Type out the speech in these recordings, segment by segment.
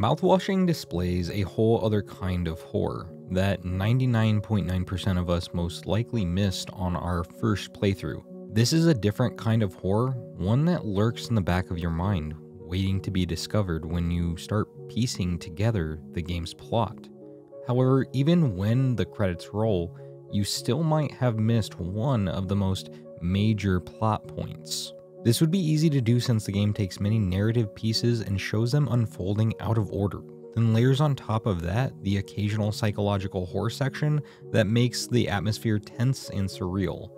Mouthwashing displays a whole other kind of horror that 99.9% of us most likely missed on our first playthrough. This is a different kind of horror, one that lurks in the back of your mind, waiting to be discovered when you start piecing together the game's plot. However, even when the credits roll, you still might have missed one of the most major plot points. This would be easy to do since the game takes many narrative pieces and shows them unfolding out of order, then layers on top of that the occasional psychological horror section that makes the atmosphere tense and surreal.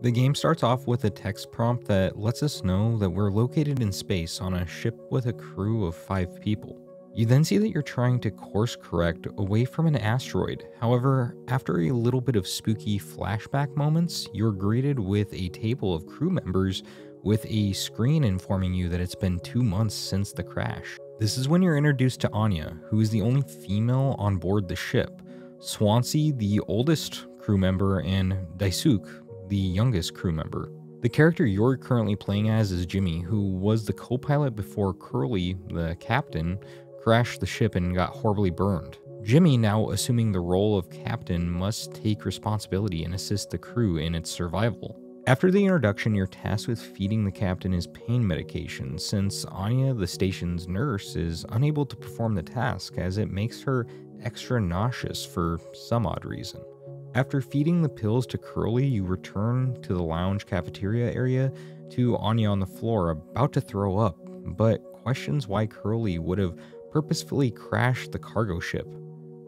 The game starts off with a text prompt that lets us know that we're located in space on a ship with a crew of 5 people. You then see that you're trying to course correct away from an asteroid. However, after a little bit of spooky flashback moments, you're greeted with a table of crew members with a screen informing you that it's been 2 months since the crash. This is when you're introduced to Anya, who is the only female on board the ship, Swansea, the oldest crew member, and Daisuke, the youngest crew member. The character you're currently playing as is Jimmy, who was the co-pilot before Curly, the captain, crashed the ship and got horribly burned. Jimmy, now assuming the role of captain, must take responsibility and assist the crew in its survival. After the introduction, you're tasked with feeding the captain his pain medication, since Anya, the station's nurse, is unable to perform the task as it makes her extra nauseous for some odd reason. After feeding the pills to Curly, you return to the lounge cafeteria area to Anya on the floor, about to throw up, but questions why Curly would have purposefully crashed the cargo ship.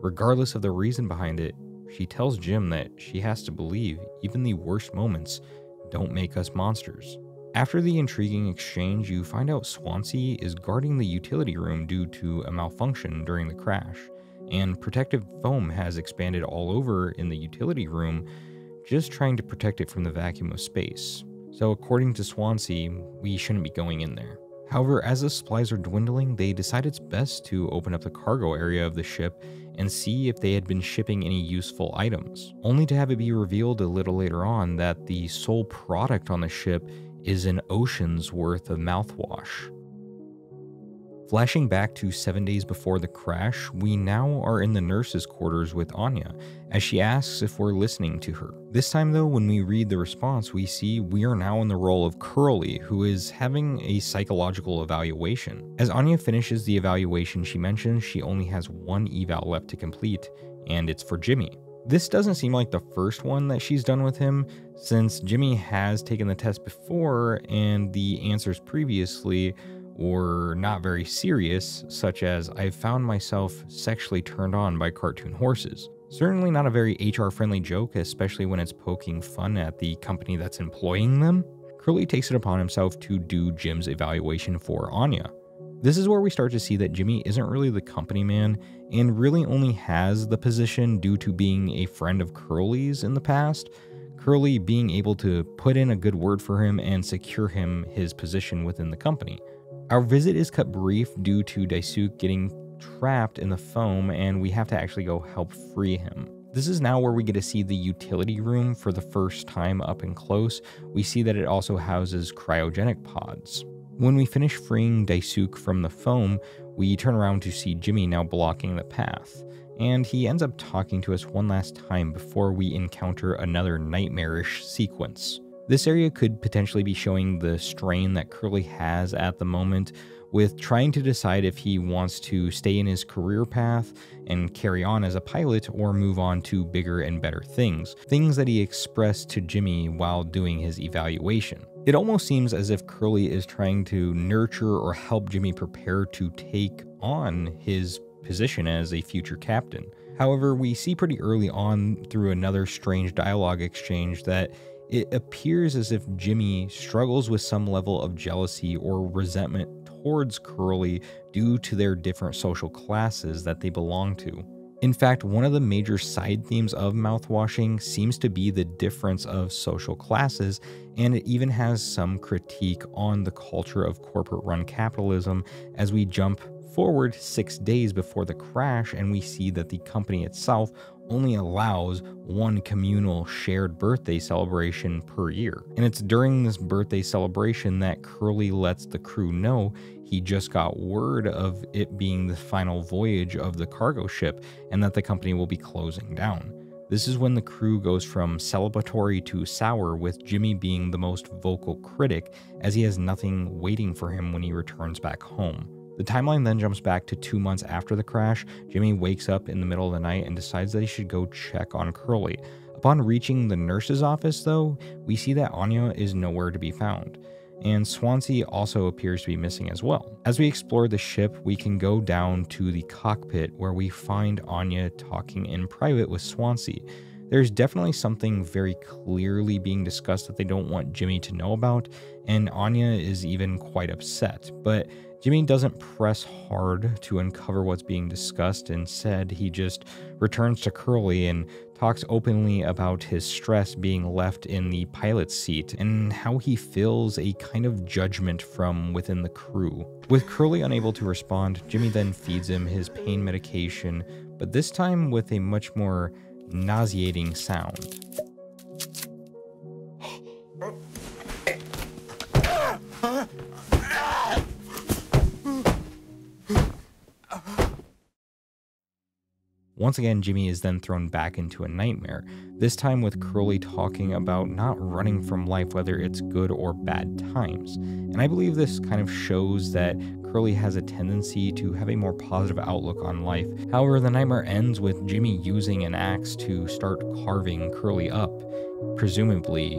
Regardless of the reason behind it, she tells Jim that she has to believe even the worst moments don't make us monsters. After the intriguing exchange, you find out Swansea is guarding the utility room due to a malfunction during the crash, and protective foam has expanded all over in the utility room, just trying to protect it from the vacuum of space. So according to Swansea, we shouldn't be going in there. However, as the supplies are dwindling, they decide it's best to open up the cargo area of the ship and see if they had been shipping any useful items, only to have it be revealed a little later on that the sole product on the ship is an ocean's worth of mouthwash. Flashing back to 7 days before the crash, we now are in the nurse's quarters with Anya, as she asks if we're listening to her. This time though, when we read the response, we see we are now in the role of Curly, who is having a psychological evaluation. As Anya finishes the evaluation, she mentions she only has one eval left to complete, and it's for Jimmy. This doesn't seem like the first one that she's done with him, since Jimmy has taken the test before and the answers previously were not very serious, such as "I've found myself sexually turned on by cartoon horses." Certainly not a very HR-friendly joke, especially when it's poking fun at the company that's employing them. Curly takes it upon himself to do Jim's evaluation for Anya. This is where we start to see that Jimmy isn't really the company man and really only has the position due to being a friend of Curly's in the past, Curly being able to put in a good word for him and secure him his position within the company. Our visit is cut brief due to Daisuke getting trapped in the foam, and we have to actually go help free him. This is now where we get to see the utility room for the first time up and close. We see that it also houses cryogenic pods. When we finish freeing Daisuke from the foam, we turn around to see Jimmy now blocking the path, and he ends up talking to us one last time before we encounter another nightmarish sequence. This area could potentially be showing the strain that Curly has at the moment with trying to decide if he wants to stay in his career path and carry on as a pilot or move on to bigger and better things that he expressed to Jimmy while doing his evaluation. It almost seems as if Curly is trying to nurture or help Jimmy prepare to take on his position as a future captain. However, we see pretty early on through another strange dialogue exchange that it appears as if Jimmy struggles with some level of jealousy or resentment towards Curly due to their different social classes that they belong to. In fact, one of the major side themes of Mouthwashing seems to be the difference of social classes, and it even has some critique on the culture of corporate-run capitalism as we jump forward 6 days before the crash and we see that the company itself only allows one communal shared birthday celebration per year. And it's during this birthday celebration that Curly lets the crew know he just got word of it being the final voyage of the cargo ship and that the company will be closing down. This is when the crew goes from celebratory to sour, with Jimmy being the most vocal critic as he has nothing waiting for him when he returns back home. The timeline then jumps back to 2 months after the crash. Jimmy wakes up in the middle of the night and decides that he should go check on Curly. Upon reaching the nurse's office, though, we see that Anya is nowhere to be found, and Swansea also appears to be missing as well. As we explore the ship, we can go down to the cockpit where we find Anya talking in private with Swansea. There's definitely something very clearly being discussed that they don't want Jimmy to know about, and Anya is even quite upset, but Jimmy doesn't press hard to uncover what's being discussed. Instead, he just returns to Curly and talks openly about his stress being left in the pilot's seat and how he feels a kind of judgment from within the crew. With Curly unable to respond, Jimmy then feeds him his pain medication, but this time with a much more nauseating sound. Once again, Jimmy is then thrown back into a nightmare, this time with Curly talking about not running from life, whether it's good or bad times. And I believe this kind of shows that Curly has a tendency to have a more positive outlook on life. However, the nightmare ends with Jimmy using an axe to start carving Curly up, presumably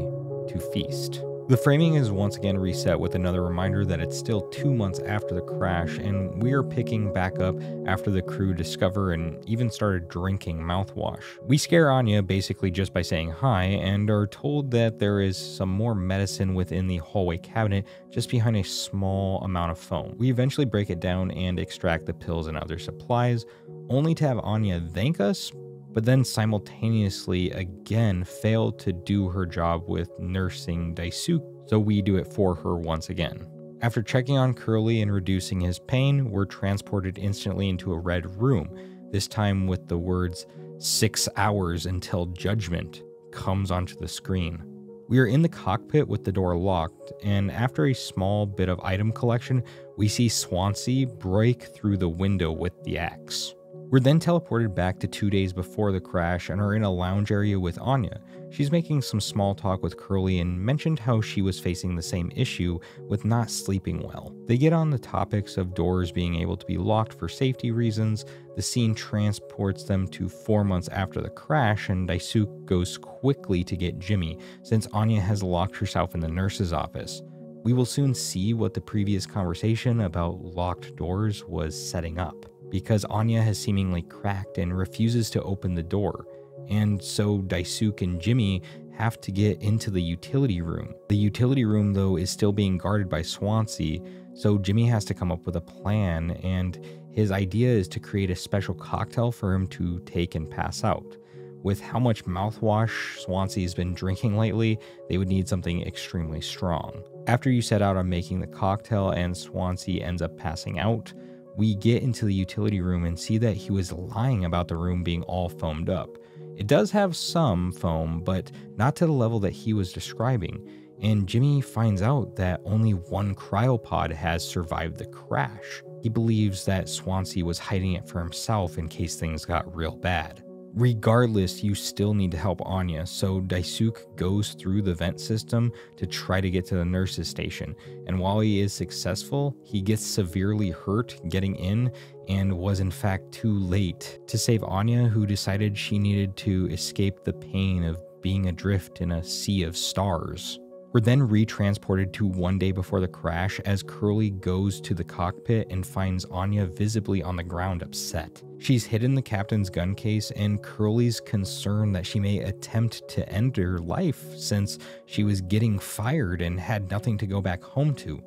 to feast. The framing is once again reset with another reminder that it's still 2 months after the crash, and we are picking back up after the crew discover and even started drinking mouthwash. We scare Anya basically just by saying hi and are told that there is some more medicine within the hallway cabinet just behind a small amount of foam. We eventually break it down and extract the pills and other supplies, only to have Anya thank us, but then simultaneously again fail to do her job with nursing Daisuke, so we do it for her once again. After checking on Curly and reducing his pain, we're transported instantly into a red room, this time with the words 6 hours until judgment comes onto the screen. We are in the cockpit with the door locked, and after a small bit of item collection, we see Swansea break through the window with the axe. We're then teleported back to 2 days before the crash and are in a lounge area with Anya. She's making some small talk with Curly and mentioned how she was facing the same issue with not sleeping well. They get on the topics of doors being able to be locked for safety reasons. The scene transports them to 4 months after the crash, and Daisuke goes quickly to get Jimmy since Anya has locked herself in the nurse's office. We will soon see what the previous conversation about locked doors was setting up, because Anya has seemingly cracked and refuses to open the door, and so Daisuke and Jimmy have to get into the utility room. The utility room, though, is still being guarded by Swansea, so Jimmy has to come up with a plan, and his idea is to create a special cocktail for him to take and pass out. With how much mouthwash Swansea's been drinking lately, they would need something extremely strong. After you set out on making the cocktail and Swansea ends up passing out, we get into the utility room and see that he was lying about the room being all foamed up. It does have some foam, but not to the level that he was describing, and Jimmy finds out that only one cryopod has survived the crash. He believes that Swansea was hiding it for himself in case things got real bad. Regardless, you still need to help Anya, so Daisuke goes through the vent system to try to get to the nurse's station, and while he is successful, he gets severely hurt getting in and was in fact too late to save Anya, who decided she needed to escape the pain of being adrift in a sea of stars. We're then retransported to 1 day before the crash as Curly goes to the cockpit and finds Anya visibly on the ground upset. She's hidden the captain's gun case, and Curly's concerned that she may attempt to end her life since she was getting fired and had nothing to go back home to.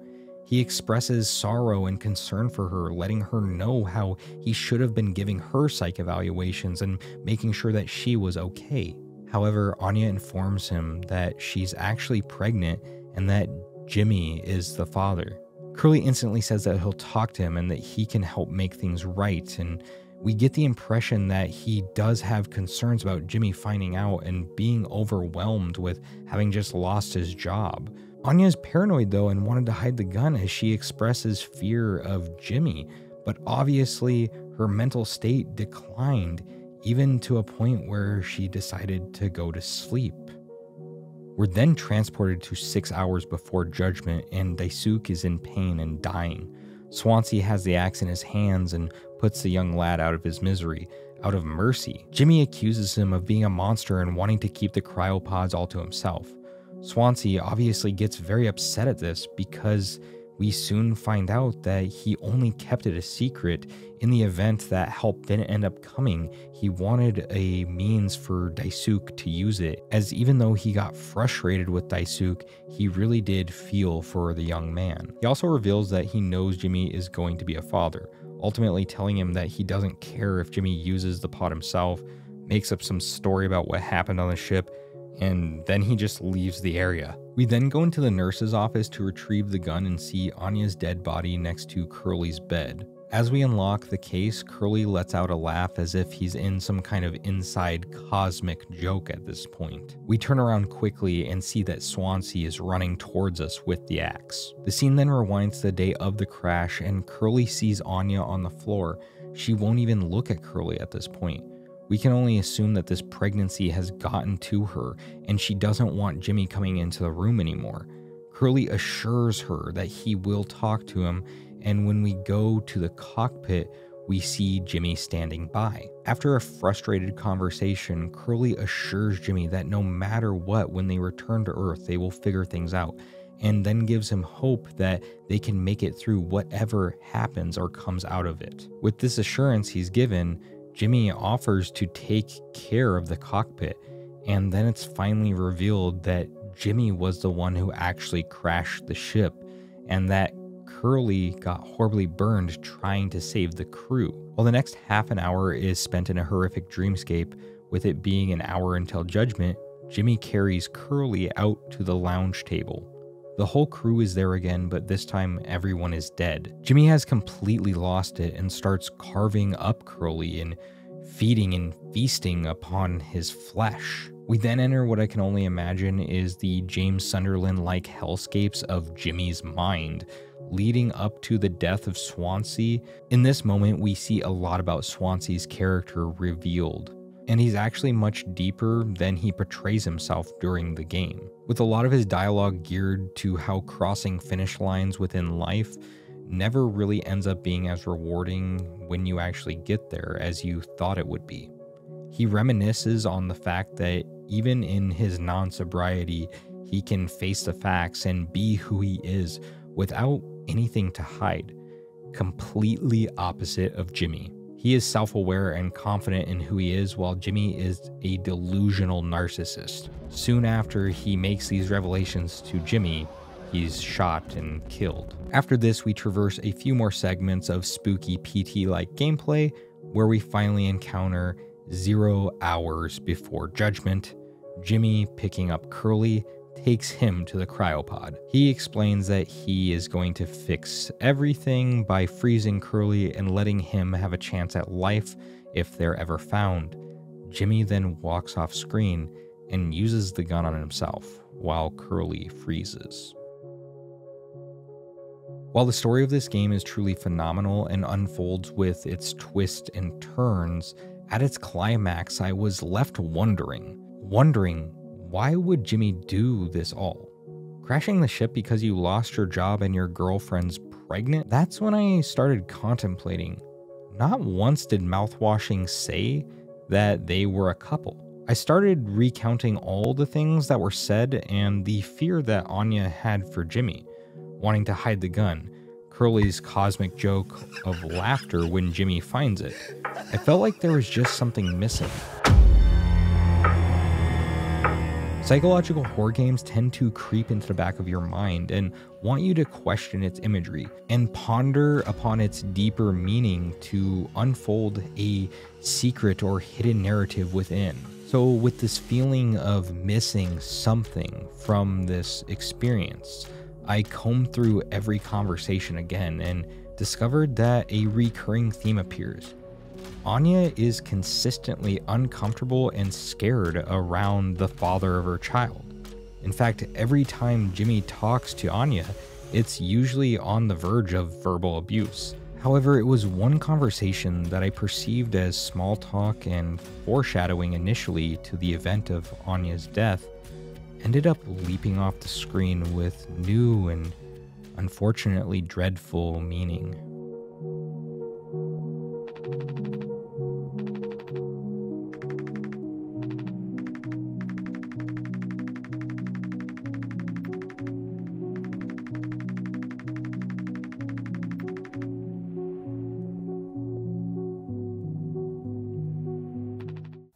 He expresses sorrow and concern for her, letting her know how he should have been giving her psych evaluations and making sure that she was okay. However, Anya informs him that she's actually pregnant and that Jimmy is the father. Curly instantly says that he'll talk to him and that he can help make things right, and We get the impression that he does have concerns about Jimmy finding out and being overwhelmed with having just lost his job. Anya's paranoid though and wanted to hide the gun as she expresses fear of Jimmy, but obviously her mental state declined, even to a point where she decided to go to sleep. We're then transported to 6 hours before judgment, and Daisuke is in pain and dying. Swansea has the axe in his hands and puts the young lad out of his misery, out of mercy. Jimmy accuses him of being a monster and wanting to keep the cryopods all to himself. Swansea obviously gets very upset at this because we soon find out that he only kept it a secret in the event that help didn't end up coming. He wanted a means for Daisuke to use it, as even though he got frustrated with Daisuke, he really did feel for the young man. He also reveals that he knows Jimmy is going to be a father, ultimately telling him that he doesn't care if Jimmy uses the pod himself, makes up some story about what happened on the ship, and then he just leaves the area. We then go into the nurse's office to retrieve the gun and see Anya's dead body next to Curly's bed. As we unlock the case, Curly lets out a laugh as if he's in some kind of inside cosmic joke at this point. We turn around quickly and see that Swansea is running towards us with the axe. The scene then rewinds to the day of the crash, and Curly sees Anya on the floor. She won't even look at Curly at this point. We can only assume that this pregnancy has gotten to her and she doesn't want Jimmy coming into the room anymore. Curly assures her that he will talk to him, and when we go to the cockpit, we see Jimmy standing by. After a frustrated conversation, Curly assures Jimmy that no matter what, when they return to Earth, they will figure things out, and then gives him hope that they can make it through whatever happens or comes out of it. With this assurance he's given, Jimmy offers to take care of the cockpit, and then it's finally revealed that Jimmy was the one who actually crashed the ship, and that Curly got horribly burned trying to save the crew. While the next half an hour is spent in a horrific dreamscape, with it being an hour until judgment, Jimmy carries Curly out to the lounge table. The whole crew is there again, but this time everyone is dead. Jimmy has completely lost it and starts carving up Curly and feeding and feasting upon his flesh. We then enter what I can only imagine is the James Sunderland-like hellscapes of Jimmy's mind, leading up to the death of Swansea. In this moment, we see a lot about Swansea's character revealed, and he's actually much deeper than he portrays himself during the game. With a lot of his dialogue geared to how crossing finish lines within life never really ends up being as rewarding when you actually get there as you thought it would be. He reminisces on the fact that even in his non-sobriety, he can face the facts and be who he is without anything to hide, completely opposite of Jimmy. He is self-aware and confident in who he is, while Jimmy is a delusional narcissist. Soon after he makes these revelations to Jimmy, he's shot and killed. After this, we traverse a few more segments of spooky PT-like gameplay, where we finally encounter 0 hours before judgment. Jimmy, picking up Curly, takes him to the cryopod. He explains that he is going to fix everything by freezing Curly and letting him have a chance at life if they're ever found. Jimmy then walks off screen and uses the gun on himself while Curly freezes. While the story of this game is truly phenomenal and unfolds with its twists and turns, at its climax I was left wondering why would Jimmy do this all? Crashing the ship because you lost your job and your girlfriend's pregnant? That's when I started contemplating. Not once did Mouthwashing say that they were a couple. I started recounting all the things that were said and the fear that Anya had for Jimmy, wanting to hide the gun, Curly's cosmic joke of laughter when Jimmy finds it. I felt like there was just something missing. Psychological horror games tend to creep into the back of your mind and want you to question its imagery and ponder upon its deeper meaning to unfold a secret or hidden narrative within. So with this feeling of missing something from this experience, I combed through every conversation again and discovered that a recurring theme appears. Anya is consistently uncomfortable and scared around the father of her child. In fact, every time Jimmy talks to Anya, it's usually on the verge of verbal abuse. However, it was one conversation that I perceived as small talk and foreshadowing initially to the event of Anya's death ended up leaping off the screen with new and unfortunately dreadful meaning.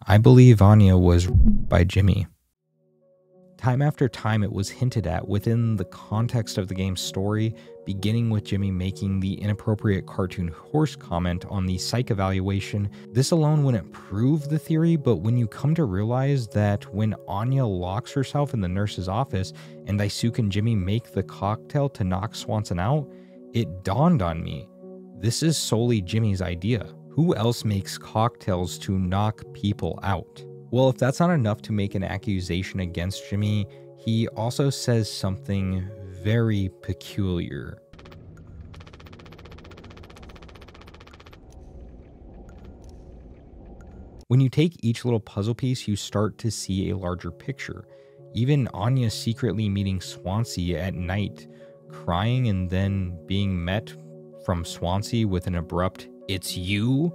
I believe Anya was by Jimmy. Time after time, it was hinted at within the context of the game's story, beginning with Jimmy making the inappropriate cartoon horse comment on the psych evaluation. This alone wouldn't prove the theory, but when you come to realize that when Anya locks herself in the nurse's office and Daisuke and Jimmy make the cocktail to knock Swanson out, it dawned on me. This is solely Jimmy's idea. Who else makes cocktails to knock people out? Well, if that's not enough to make an accusation against Jimmy, he also says something very peculiar. When you take each little puzzle piece, you start to see a larger picture. Even Anya secretly meeting Swansea at night, crying and then being met from Swansea with an abrupt, "It's you?"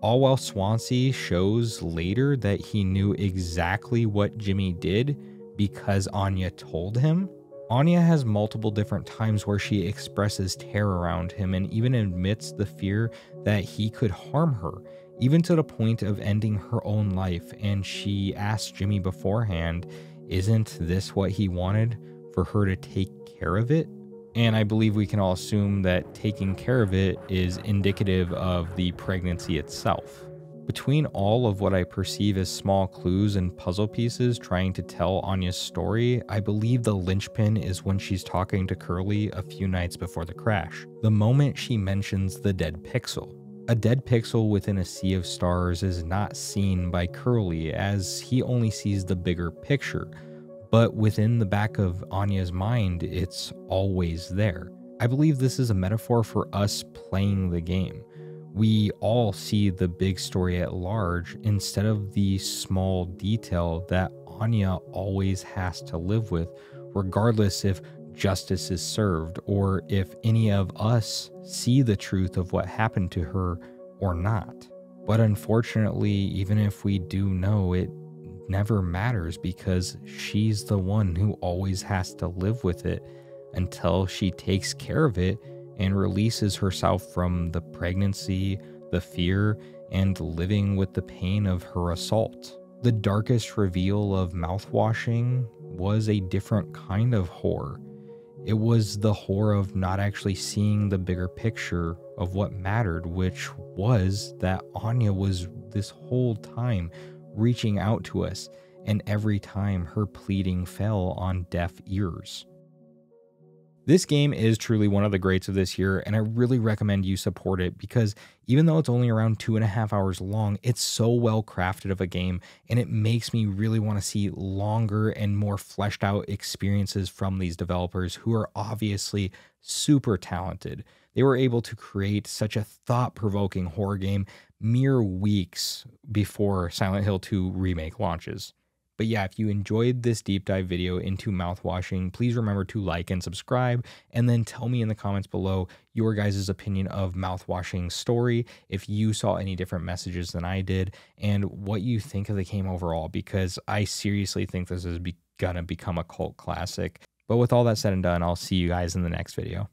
All while Swansea shows later that he knew exactly what Jimmy did because Anya told him. Anya has multiple different times where she expresses terror around him and even admits the fear that he could harm her, even to the point of ending her own life. And she asked Jimmy beforehand, isn't this what he wanted, for her to take care of it? And I believe we can all assume that taking care of it is indicative of the pregnancy itself. Between all of what I perceive as small clues and puzzle pieces trying to tell Anya's story, I believe the linchpin is when she's talking to Curly a few nights before the crash. The moment she mentions the dead pixel. A dead pixel within a sea of stars is not seen by Curly, as he only sees the bigger picture. But within the back of Anya's mind, it's always there. I believe this is a metaphor for us playing the game. We all see the big story at large instead of the small detail that Anya always has to live with, regardless if justice is served or if any of us see the truth of what happened to her or not. But unfortunately, even if we do know, it never matters because she's the one who always has to live with it until she takes care of it and releases herself from the pregnancy, the fear, and living with the pain of her assault. The darkest reveal of Mouthwashing was a different kind of horror. It was the horror of not actually seeing the bigger picture of what mattered, which was that Anya was this whole time reaching out to us, and every time her pleading fell on deaf ears. This game is truly one of the greats of this year, and I really recommend you support it because even though it's only around 2.5 hours long, it's so well crafted of a game, and it makes me really want to see longer and more fleshed out experiences from these developers who are obviously super talented. They were able to create such a thought-provoking horror game mere weeks before Silent Hill 2 Remake launches. But yeah, if you enjoyed this deep dive video into Mouthwashing, please remember to like and subscribe, and then tell me in the comments below your guys' opinion of Mouthwashing's story, if you saw any different messages than I did, and what you think of the game overall, because I seriously think this is gonna become a cult classic. But with all that said and done, I'll see you guys in the next video.